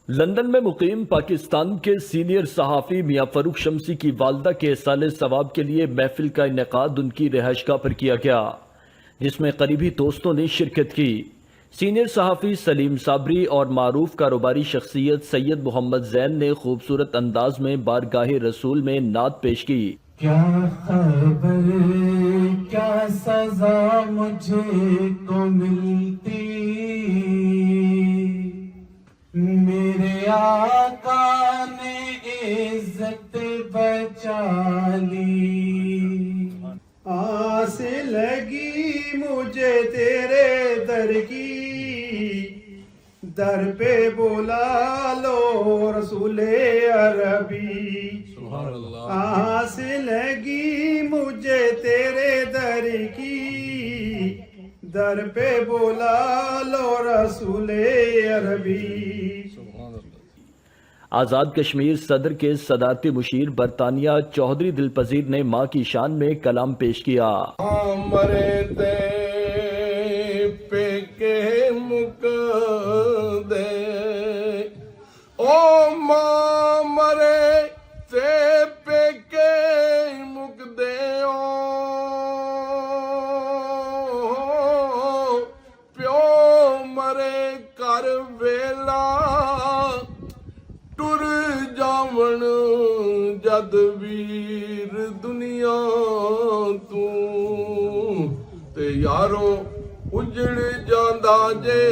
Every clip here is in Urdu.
لندن میں مقیم پاکستان کے سینئر صحافی میاں فاروق شمسی کی والدہ کے سال ثواب کے لیے محفل کا انعقاد ان کی رہائش گاہ پر کیا گیا، جس میں قریبی دوستوں نے شرکت کی۔ سینئر صحافی سلیم صابری اور معروف کاروباری شخصیت سید محمد زین نے خوبصورت انداز میں بارگاہ رسول میں نعت پیش کی۔ کیا خبر کیا سزا مجھے کو ملتی، میرے آقا نے عزت بچا لی۔ آس لگی مجھے تیرے در کی، در پہ بولا لو رسول عربی۔ آس لگی مجھے تیرے در کی، در پہ بولا لو رسول عربی۔ آزاد کشمیر صدر کے صدارتی مشیر برطانیہ چودھری دلپذیر نے ماں کی شان میں کلام پیش کیا۔ مرے تے پیکے مک دے، او ماں مرے تے پیکے مک دے، او پیو مرے کر ویلا ٹر جاون جد ویر دنیا تو تے یارو اجڑ جاندا جے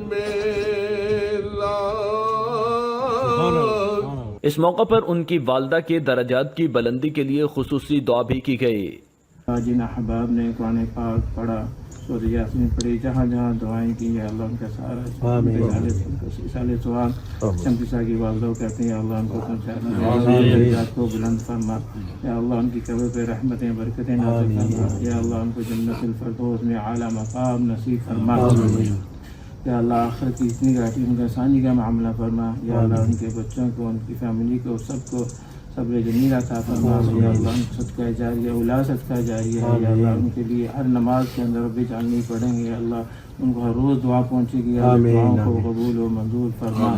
میلا۔ اس موقع پر ان کی والدہ کے درجات کی بلندی کے لیے خصوصی دعا بھی کی گئی۔ جن احباب نے قرآن پاک پڑھا، سورۃ یاسین پڑھی، جہاں جہاں دعائیں کی، یا اللہ ان کا سہارا، سال سوال شمسی صاحب کی والدہ کہتے ہیں، یا اللہ ان کو درجات کو بلند فرما، یا اللہ ان کی قبر پہ رحمتیں برکتیں نازل فرما، یا اللہ ان کو جنت الفردوس میں اعلیٰ مقام نصیب فرما، یا اللہ آخرت کی اتنی گاٹی ان کا آسانی کا معاملہ فرما، یا اللہ ان کے بچوں کو، ان کی فیملی کو، سب کو صبر جمیل عطا فرما، یا اللہ ان کو صدقہ جاریہ اولاد صدقہ جاریہ ہے، یا اللہ ان کے لیے ہر نماز کے اندر رب جعلنی پڑھیں گے، یا اللہ ان کو ہر روز دعا پہنچے گی، یا اللہ دعاؤں کو قبول و منظور فرما۔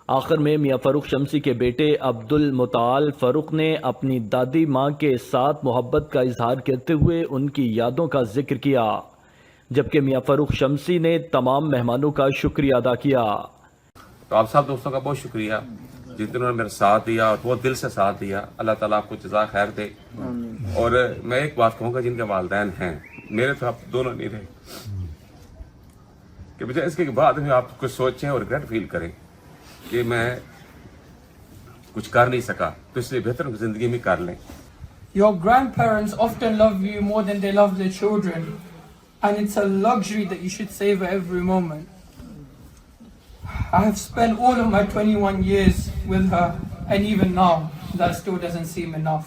آخر میں میاں فاروق شمسی کے بیٹے عبد المتعال فاروق نے اپنی دادی ماں کے ساتھ محبت کا اظہار کرتے ہوئے ان کی یادوں کا ذکر کیا، جبکہ میاں فاروق شمسی نے تمام مہمانوں کا شکریہ ادا کیا۔ تو آپ سب دوستوں کا بہت شکریہ جن نے میرا ساتھ دیا اور بہت دل سے ساتھ دیا۔ اللہ تعالیٰ آپ کو جزا خیر دے۔ اور میں ایک بات کہوں گا، جن کے والدین ہیں، میرے تو آپ دونوں نہیں رہے، کہ مجھے اس کے بعد میں آپ کچھ سوچیں اور ریگریٹ فیل کریں کہ میں کچھ کر نہیں سکا، تو اس لیے بہتر زندگی میں کر لیں۔ Your grandparents often love you more than they love their children, and it's a luxury that you should savor every moment. I have spent all of my 21 years with her, and even now, that still doesn't seem enough.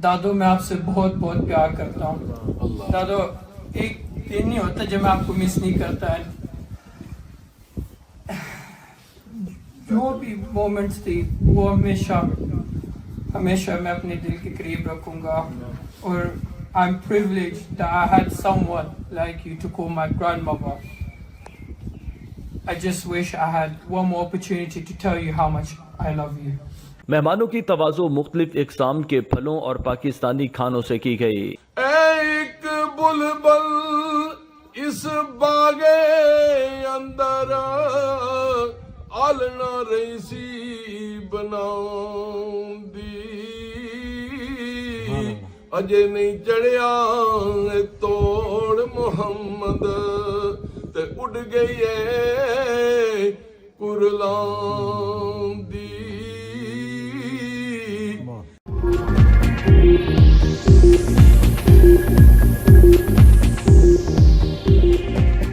دادو میں آپ سے بہت بہت پیار کرتا ہوں۔ دادو ایک دن نہیں ہوتا جب میں آپ کو مس نہیں کرتا ہے۔ جو بھی مومنٹس تھی وہ ہمیشہ میں اپنے دل کے قریب رکھوں گا، اور I'm privileged that I had someone like you to call my grandmother. I just wish I had one more opportunity to tell you how much I love you. مہمانوں کی تواضع مختلف اقسام کے پھلوں اور پاکستانی کھانوں سے کی گئی۔ ایک بلبل اس باغ اندر آلنا رہی سی بناؤں دی، اجے نہیں چڑھیا توڑ محمد تے اڑ گئی ہے کرلاں